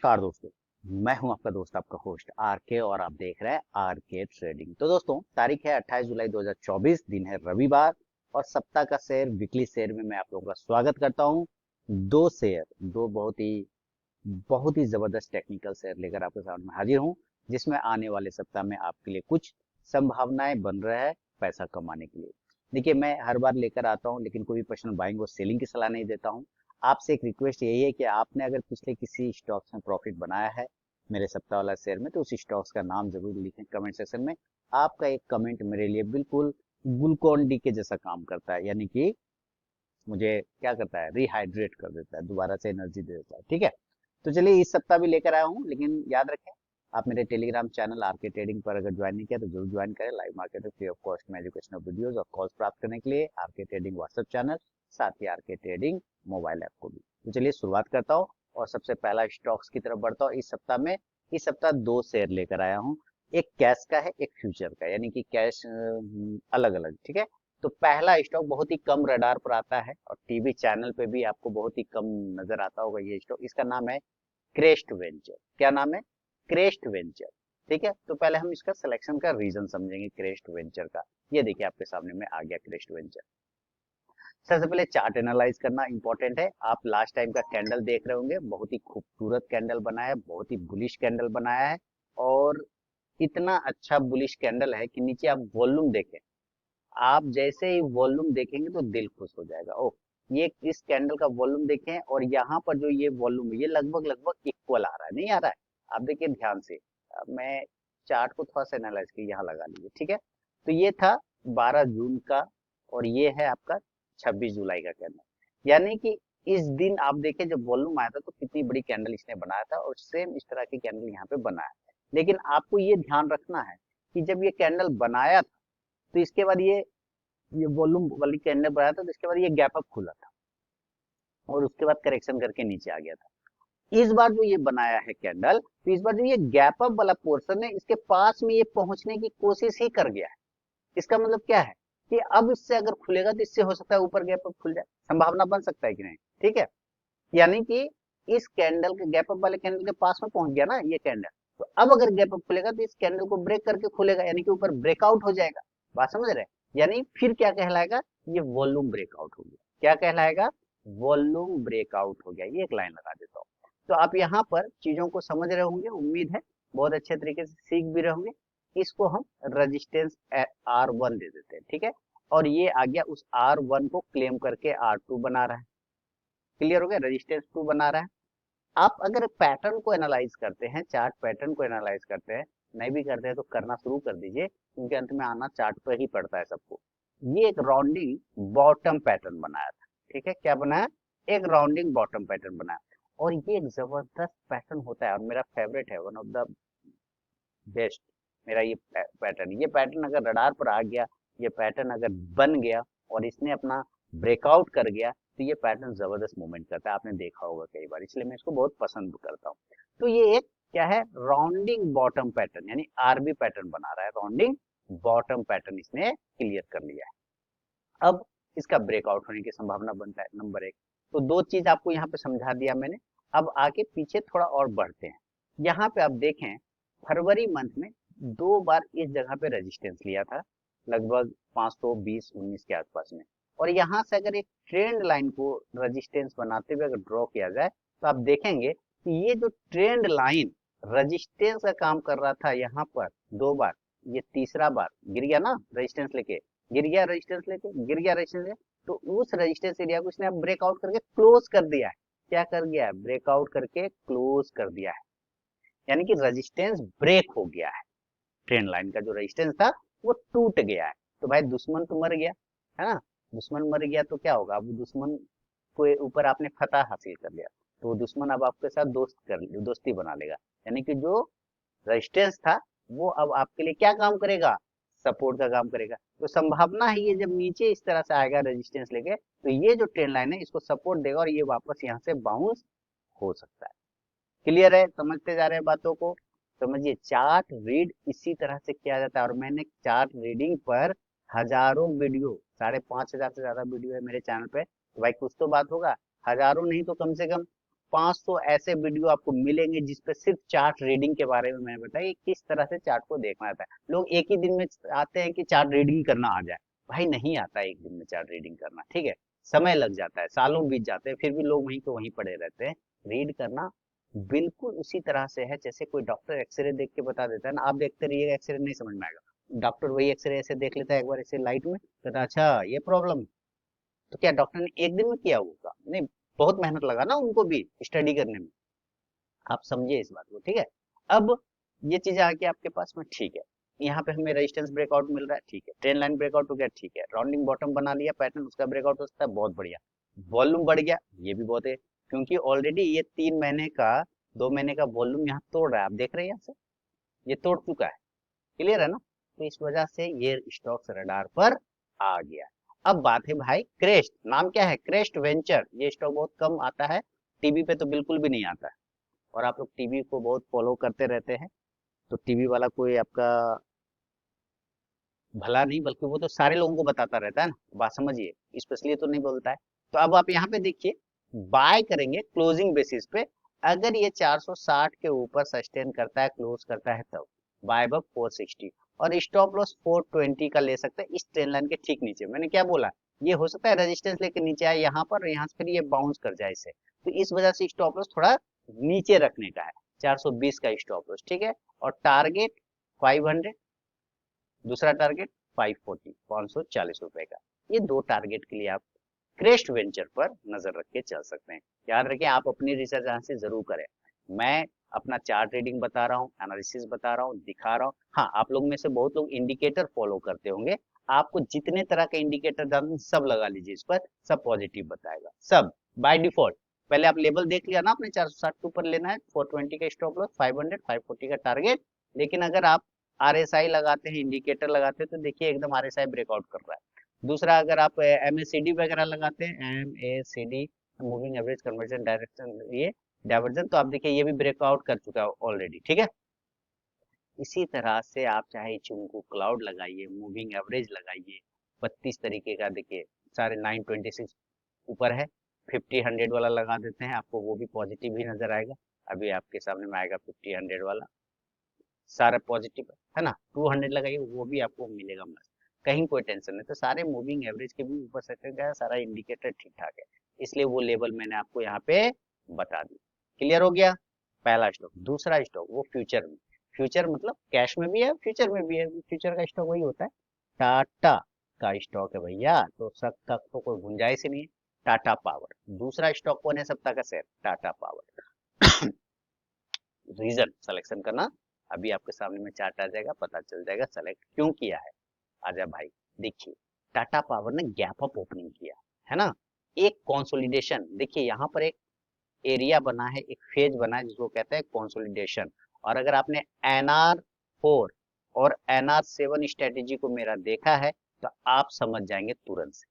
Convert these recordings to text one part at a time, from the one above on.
नमस्कार दोस्तों। मैं हूं आपका दोस्त, आपका होस्ट आर के, और आप देख रहे हैं आर के ट्रेडिंग। तो दोस्तों, तारीख है 28 जुलाई 2024, दिन है रविवार, और सप्ताह का शेयर वीकली शेयर में मैं आप लोगों का स्वागत करता हूं। दो शेयर, दो बहुत ही जबरदस्त टेक्निकल शेयर लेकर आपके सामने हाजिर हूं, जिसमें आने वाले सप्ताह में आपके लिए कुछ संभावनाएं बन रहा है पैसा कमाने के लिए। देखिए, मैं हर बार लेकर आता हूं, लेकिन कोई भी पर्सनल बाइंग और सेलिंग की सलाह नहीं देता हूं। आपसे एक रिक्वेस्ट यही है कि आपने अगर पिछले किसी स्टॉक्स में प्रॉफिट बनाया है मेरे सप्ताह वाला शेयर में, तो उस स्टॉक्स का नाम जरूर लिखें कमेंट सेक्शन में। आपका एक कमेंट मेरे लिए बिल्कुल ग्लूकॉन डी के जैसा काम करता है, यानी कि मुझे क्या करता है, रिहाइड्रेट कर देता है, दोबारा से एनर्जी दे देता है। ठीक है, तो चलिए इस सप्ताह भी लेकर आया हूँ, लेकिन याद रखें, आप मेरे टेलीग्राम चैनल आर के ट्रेडिंग पर अगर ज्वाइन नहीं किया तो जरूर ज्वाइन करें। लाइव मार्केट में फ्री ऑफ कॉस्ट में एजुकेशनल वीडियोस और कॉल्स प्राप्त करने के लिए आर के ट्रेडिंग व्हाट्सएप चैनल, साथ ही आर के ट्रेडिंग मोबाइल ऐप को भी। तो चलिए शुरुआत करता हूँ, और सबसे पहला स्टॉक्स की तरफ बढ़ता हूँ। इस सप्ताह दो शेयर लेकर आया हूँ। एक कैश का है, एक फ्यूचर का, यानी कि कैश अलग अलग। ठीक है, तो पहला स्टॉक बहुत ही कम रडार पर आता है, और टीवी चैनल पे भी आपको बहुत ही कम नजर आता होगा ये स्टॉक। इसका नाम है क्रेस्ट वेंचर। क्या नाम है? Crest venture. ठीक है, तो पहले हम इसका सिलेक्शन का रीजन समझेंगे क्रेस्ट वेंचर का। ये देखिए आपके सामने में आ गया क्रेस्ट वेंचर। सबसे पहले चार्ट एनालाइज करना इंपॉर्टेंट है। आप लास्ट टाइम का कैंडल देख रहे होंगे, बहुत ही खूबसूरत कैंडल बनाया है, बहुत ही बुलिश कैंडल बनाया है, और इतना अच्छा बुलिश कैंडल है कि नीचे आप वॉल्यूम देखें। आप जैसे ही वॉल्यूम देखेंगे तो दिल खुश हो जाएगा। ओह, ये इस कैंडल का वॉल्यूम देखें, और यहाँ पर जो ये वॉल्यूम है, ये लगभग लगभग इक्वल आ रहा है, नहीं आ रहा है? आप देखिए ध्यान से। अब मैं चार्ट को थोड़ा सा एनालाइज कर यहाँ लगा लीजिए। ठीक है, तो ये था 12 जून का, और ये है आपका 26 जुलाई का कैंडल। यानी कि इस दिन आप देखें जब वॉल्यूम आया था तो कितनी बड़ी कैंडल इसने बनाया था, और सेम इस तरह की कैंडल यहाँ पे बनाया है। लेकिन आपको ये ध्यान रखना है कि जब ये कैंडल बनाया था, तो इसके बाद ये वॉल्यूम वाली कैंडल बनाया था, तो इसके बाद ये गैप अप खुला था, और उसके बाद करेक्शन करके नीचे आ गया था। इस बार जो ये बनाया है कैंडल, तो इस बार जो ये गैप अप वाला पोर्शन है, इसके पास में ये पहुंचने की कोशिश ही कर गया है। इसका मतलब क्या है कि अब इससे अगर खुलेगा तो इससे हो सकता है ऊपर गैप अप खुल जाए, संभावना बन सकता है कि नहीं? ठीक है, यानी कि इस कैंडल के गैप अप वाले कैंडल के पास में पहुंच गया ना ये कैंडल, तो अब अगर गैप अप खुलेगा तो इस कैंडल को ब्रेक करके खुलेगा, यानी कि ऊपर ब्रेकआउट हो जाएगा। बात समझ रहे हैं? यानी फिर क्या कहलाएगा? ये वॉल्यूम ब्रेकआउट हो गया। क्या कहलाएगा? वॉल्यूम ब्रेकआउट हो गया। ये एक लाइन लगा देता हूँ। तो आप यहाँ पर चीजों को समझ रहे होंगे, उम्मीद है बहुत अच्छे तरीके से सीख भी रहे होंगे। इसको हम रजिस्टेंस R1 दे देते हैं। ठीक है, और ये आ गया उस R1 को क्लेम करके R2 बना रहा है। क्लियर हो गया? रजिस्टेंस 2 बना रहा है। आप अगर पैटर्न को एनालाइज करते हैं, चार्ट पैटर्न को एनालाइज करते हैं, नहीं भी करते हैं तो करना शुरू कर दीजिए, क्योंकि अंत में आना चार्ट पर ही पड़ता है सबको। ये एक राउंडिंग बॉटम पैटर्न बनाया था। ठीक है, क्या बनाया? एक राउंडिंग बॉटम पैटर्न बनाया, और ये एक जबरदस्त पैटर्न होता है, और मेरा फेवरेट है, वन ऑफ द बेस्ट मेरा ये पैटर्न। ये पैटर्न अगर रडार पर आ गया, ये पैटर्न अगर बन गया और इसने अपना ब्रेकआउट कर गया, तो ये पैटर्न जबरदस्त मूवमेंट करता है, आपने देखा होगा कई बार, इसलिए मैं इसको बहुत पसंद करता हूँ। तो ये एक क्या है? राउंडिंग बॉटम पैटर्न, यानी आरबी पैटर्न बना रहा है, राउंडिंग बॉटम पैटर्न इसने क्लियर कर लिया है। अब इसका ब्रेकआउट होने की संभावना बनता है, नंबर एक। तो दो चीज आपको यहाँ पे समझा दिया मैंने। अब आगे पीछे थोड़ा और बढ़ते हैं। यहाँ पे आप देखें, फरवरी मंथ में दो बार इस जगह पे रेजिस्टेंस लिया था, लगभग 520-19 के आसपास में। और यहाँ से अगर एक ट्रेंड लाइन को रेजिस्टेंस बनाते हुए अगर ड्रॉ किया जाए, तो आप देखेंगे कि ये जो ट्रेंड लाइन रेजिस्टेंस का काम कर रहा था यहाँ पर दो बार, ये तीसरा बार गिर गया ना रेजिस्टेंस लेके, गिर गया रेजिस्टेंस लेके, गिर गया रेजिस्टेंस लेके, तो उस रेजिस्टेंस एरिया को इसने अब ब्रेकआउट करके क्लोज कर दिया है। क्या कर गया है? ब्रेकआउट करके क्लोज कर दिया है, यानी कि रेजिस्टेंस ब्रेक हो गया है। ट्रेंड लाइन का जो रेजिस्टेंस था वो टूट गया है। तो भाई दुश्मन तो मर गया, है ना? दुश्मन मर गया तो क्या होगा? अब दुश्मन के ऊपर आपने फतह हासिल कर लिया, तो वो दुश्मन अब आपके साथ दोस्ती बना लेगा, यानी कि जो रेजिस्टेंस था वो अब आपके लिए क्या काम करेगा? सपोर्ट का काम करेगा। तो संभावना है ये जब नीचे इस तरह से आएगा रेजिस्टेंस लेके, तो ये जो ट्रेंड लाइन है इसको सपोर्ट देगा, और ये वापस यहाँ से बाउंस हो सकता है। क्लियर है? समझते जा रहे हैं बातों को? समझिए, चार्ट रीड इसी तरह से किया जाता है, और मैंने चार्ट रीडिंग पर हजारों वीडियो, 5,500 से ज्यादा वीडियो है मेरे चैनल पे, तो भाई कुछ तो बात होगा। हजारों नहीं तो कम से कम 500 ऐसे वीडियो आपको मिलेंगे जिसपे सिर्फ चार्ट रीडिंग के बारे में मैंने बताया कि किस तरह से चार्ट को देखना आता है। लोग एक ही दिन में आते हैं कि चार्ट रीडिंग करना आ जाए, भाई नहीं आता है एक दिन में चार्ट रीडिंग करना, ठीक है। समय लग जाता है, सालों बीत जाते हैं, फिर भी लोग वहीं को वहीं पड़े रहते हैं। रीड करना बिल्कुल उसी तरह से है जैसे कोई डॉक्टर एक्सरे देख के बता देता है ना, आप देखते रहिएगा एक्सरे नहीं समझ में आएगा, डॉक्टर वही एक्सरे ऐसे देख लेता है एक बार ऐसे लाइट में, कहता है अच्छा ये प्रॉब्लम है। तो क्या डॉक्टर ने एक दिन में किया होगा? नहीं, बहुत मेहनत लगा ना उनको भी स्टडी करने में। आप समझिए इस बात को, ठीक है। अब ये चीजें आके आपके पास में, ठीक है। यहाँ पे हमें रेजिस्टेंस ब्रेकआउट मिल रहा है, ठीक है। ट्रेंड लाइन ब्रेकआउट हो गया, ठीक है। राउंडिंग बॉटम बना लिया पैटर्न, उसका ब्रेकआउट हो सकता है, बहुत बढ़िया। वॉल्यूम बढ़ गया, ये भी बहुत है, क्योंकि ऑलरेडी ये 3 महीने का 2 महीने का वॉल्यूम यहाँ तोड़ रहा है, आप देख रहे हैं यहाँ से, ये तोड़ चुका है, क्लियर है ना। तो इस वजह से ये स्टॉक्स रडार पर आ गया। अब बात है भाई क्रेस्ट, नाम क्या है? Crest venture. ये स्टॉक बहुत कम आता है, टीवी पे तो बिल्कुल भी नहीं आता है, और आप लोग टीवी को बहुत फॉलो करते रहते हैं, तो टीवी वाला कोई आपका भला नहीं, बल्कि वो तो सारे लोगों को बताता रहता है ना, बात समझिए, स्पेशली तो नहीं बोलता है। तो अब आप यहाँ पे देखिए, बाय करेंगे क्लोजिंग बेसिस पे, अगर ये 460 के ऊपर सस्टेन करता है, क्लोज करता है, तब बाय अब 460, और स्टॉप लॉस 420 का ले सकते हैं इस ट्रेंड लाइन के ठीक नीचे। मैंने क्या बोला, ये हो सकता है रेजिस्टेंस लेके नीचे आए यहाँ पर, और यहाँ से फिर ये बाउंस कर जाए इसे, तो इस वजह से स्टॉप लॉस थोड़ा नीचे रखने का है, 420 का स्टॉप लॉस, ठीक है। और टारगेट 500, दूसरा टारगेट 540, 540 रुपए का। ये दो टारगेट के लिए आप क्रेस्ट वेंचर पर नजर रख के चल सकते हैं। याद रखें, आप अपनी रिसर्च यहाँ से जरूर करें। मैं अपना चार्ट रीडिंग बता रहा हूँ, एनालिसिस बता रहा हूँ, दिखा रहा हूँ। हाँ, आप लोग में से बहुत लोग इंडिकेटर फॉलो करते होंगे, आपको जितने तरह के इंडिकेटर जानते हैं सब लगा लीजिए इस पर, सब पॉजिटिव बताएगा, सब बाय डिफॉल्ट। पहले आप लेवल देख लिया ना, आपने 460 के ऊपर लेना है, 420 का स्टॉप लॉस, 500 540 का टारगेट। लेकिन अगर आप आरएसआई लगाते हैं, इंडिकेटर लगाते हैं, तो देखिए एकदम आरएसआई ब्रेकआउट कर रहा है। दूसरा, अगर आप एमएसीडी वगैरह लगाते हैं, MACD moving average conversion direction, ये डाइवर्जन, तो आप देखिए ये भी ब्रेकआउट कर चुका है ऑलरेडी, ठीक है। इसी तरह से आप चाहे चिंकू क्लाउड लगाइए, मूविंग एवरेज लगाइए, 32 तरीके का, देखिए सारे 926 ऊपर है, 50 100 वाला लगा देते हैं, आपको वो भी पॉजिटिव ही नजर आएगा। अभी आपके सामने में आएगा 50 100 वाला, सारा पॉजिटिव है ना। 200 लगाइए, वो भी आपको मिलेगा मस्त, कहीं कोई टेंशन नहीं। तो सारे मूविंग एवरेज के भी ऊपर से गया, सारा इंडिकेटर ठीक ठाक है, इसलिए वो लेवल मैंने आपको यहाँ पे बता दी। क्लियर हो गया पहला स्टॉक। दूसरा स्टॉक वो फ्यूचर में, फ्यूचर मतलब कैश में भी है, फ्यूचर में भी है, फ्यूचर का स्टॉक वही होता है, टाटा का स्टॉक है भैया, तो सब तक तो कोई गुंजाइश ही नहीं है। टाटा पावर दूसरा स्टॉक कौन है सप्ताह का? Share Tata power. Reason selection करना, अभी आपके सामने में चार्ट आ जाएगा, पता चल जाएगा सेलेक्ट क्यों किया है। आजा भाई, देखिए टाटा पावर ने गैप अप ओपनिंग किया है ना, एक कंसोलिडेशन, देखिए यहाँ पर एक एरिया बना है, एक फेज बना है जिसको कहते हैं कंसोलिडेशन। और अगर आपने NR4 और NR7 स्ट्रेटेजी को मेरा देखा है, तो आप समझ जाएंगे तुरंत से।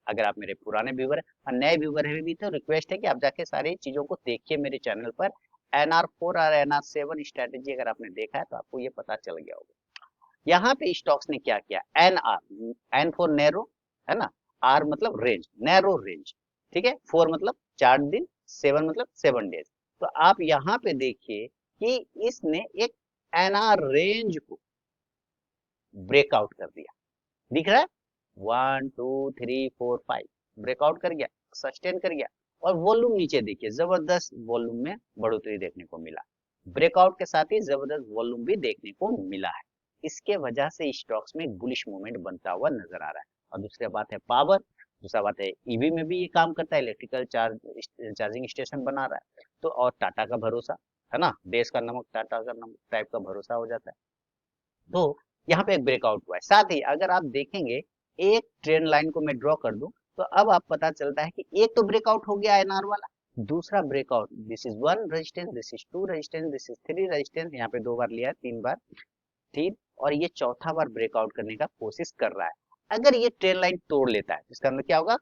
अगर आप मेरे पुराने व्यूवर हैं और नए व्यूवर हैं भी, तो रिक्वेस्ट है कि आप जाके सारी चीजों को देखिए मेरे चैनल पर। NR4 और NR7 स्ट्रेटेजी अगर आपने देखा है तो आपको ये पता चल गया होगा। यहाँ पे स्टॉक्स ने क्या किया, एन फॉर नैरो है ना, आर मतलब रेंज, नैरो रेंज, ठीक है। 4 मतलब 4 दिन, 7 मतलब 7 डेज। तो आप यहाँ पे देखिए कि इसने एक एनआर रेंज को ब्रेकआउट कर दिया, दिख रहा है, 1 2 3 4 5 ब्रेकआउट कर गया, सस्टेन कर गया, और वॉल्यूम नीचे देखिए, जबरदस्त वॉल्यूम में बढ़ोतरी देखने को मिला, ब्रेकआउट के साथ ही जबरदस्त वॉल्यूम भी देखने को मिला है। इसके वजह से स्टॉक्स में बुलिश मूवमेंट बनता हुआ नजर आ रहा है। और दूसरी बात है पावर, दूसरा बात है ईवी में भी ये काम करता है, इलेक्ट्रिकल चार्जिंग स्टेशन बना रहा है। तो और टाटा का भरोसा है ना, देश का नमक टाटा का नमक टाइप का भरोसा हो जाता है। तो यहाँ पे एक ब्रेकआउट हुआ है, साथ ही अगर आप देखेंगे एक ट्रेंड लाइन को मैं ड्रॉ कर दूं, तो अब आप पता चलता है कि एक तो ब्रेकआउट हो गया एनआर वाला, दूसरा breakout, this is 1 resistance, this is 2 resistance, this is 3 resistance, यहाँ पे 2 बार लिया है, 3 बार, ठीक, और ये चौथा बार ब्रेकआउट करने का कोशिश कर रहा है। अगर ये ट्रेंड लाइन तोड़ लेता है तो इसका अंदर क्या होगा,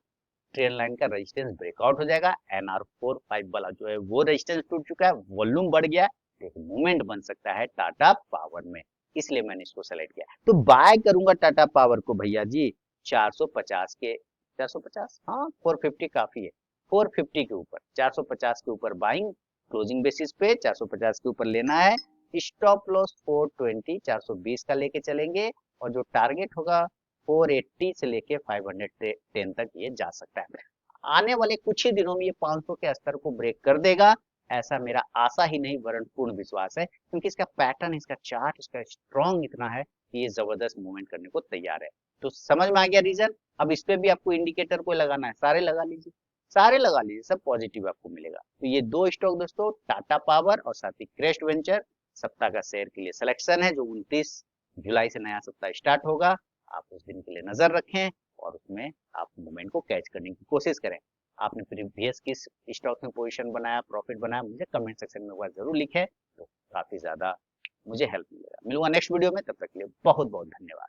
ट्रेंड लाइन का रेजिस्टेंस ब्रेकआउट हो जाएगा, NR4 5 वाला जो है वो रेजिस्टेंस टूट चुका है, वॉल्यूम बढ़ गया है, तो एक मूवमेंट बन सकता है टाटा पावर में, इसलिए मैंने इसको सेलेक्ट किया। तो बाय करूंगा टाटा पावर को भैया जी 450 के, 450, हाँ 450 काफी है, 450 के ऊपर, 450 के ऊपर बाइंग, क्लोजिंग बेसिस पे 450 के ऊपर लेना है। स्टॉप लॉस 420, 420 का लेके चलेंगे, और जो टारगेट होगा 480 से लेके 510 तक ये जा सकता है। आने वाले कुछ ही दिनों में ये 500 के स्तर को ब्रेक कर देगा, ऐसा मेरा आशा ही नहीं वरन पूर्ण विश्वास है, क्योंकि इसका पैटर्न, इसका चार्ट, इसका स्ट्रॉन्ग इतना है कि ये जबरदस्त मूवमेंट करने को तैयार है। तो समझ में आ गया रीजन। अब इस पे भी आपको इंडिकेटर को लगाना है, सारे लगा लीजिए, सारे लगा लीजिए, सब पॉजिटिव आपको मिलेगा। तो ये दो स्टॉक दोस्तों, टाटा पावर और साथ ही क्रेस्ट वेंचर, सप्ताह का शेयर के लिए सिलेक्शन है, जो 29 जुलाई से नया सप्ताह स्टार्ट होगा। आप उस दिन के लिए नजर रखें और उसमें आप मूवमेंट को कैच करने की कोशिश करें। आपने प्रीवियस किस स्टॉक में पोजीशन बनाया, प्रॉफिट बनाया, मुझे कमेंट सेक्शन में एक बार जरूर लिखें, तो काफी ज्यादा मुझे हेल्प मिलेगा। मिलूंगा नेक्स्ट वीडियो में, तब तक के लिए बहुत बहुत धन्यवाद।